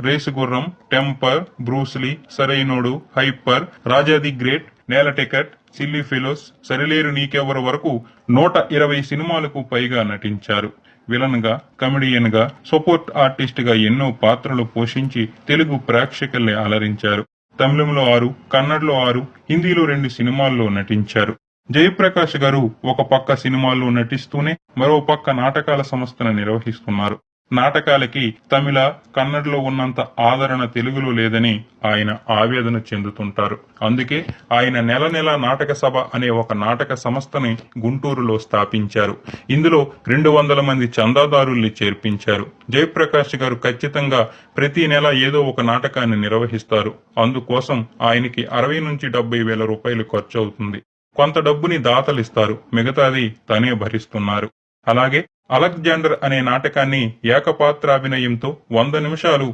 Race Gurram, Temper, Bruce Lee, Sarainodu, Hyper, Raja the Great, Nela Ticket, Silly Fellows, Sarileru Neekevvaru వరకు 120 సినిమాలకు పైగా నటించారు. విలన్ గా, కమెడియన్ గా, సపోర్ట్ ఆర్టిస్ట్ గా ఎన్నో పాత్రలు పోషించి తెలుగు ప్రేక్షకుల్ని అలరించారు. తమిళంలో 6, కన్నడలో 6, హిందీలో 2 సినిమాల్లో నటించారు. జయప్రకాష్ గారు ఒక పక్క సినిమాల్లో నటిస్తూనే మరో పక్క నాటకాల సంస్థను నిర్వహిస్తున్నారు. నాటకాలకి తమిళ, కన్నడలో ఉన్నంత ఆదరణ తెలుగులో లేదని ఆయన ఆవేదన చెందుతుంటారు. అందుకే ఆయన నెల నెల నాటక సభ అనే ఒక నాటక సంస్థని గుంటూరులో స్థాపించారు. ఇందులో 200 మంది చందాదారుల్ని చేర్పించారు. జయప్రకాష్ గారు ఖచ్చితంగా ప్రతి నెల ఏదో ఒక నాటకాన్ని నిర్వహిస్తారు. అందుకోసం ఆయనకి 60 నుంచి 70 వేల రూపాయలు ఖర్చు అవుతుంది. కొంత డబ్బుని దాతలిస్తారు, మిగతాది తనే భరిస్తున్నారు. అలాగే అలెగ్జాండర్ అనే నాటకాన్ని ఏకపాత్రాభినయంతో 100 నిమిషాలు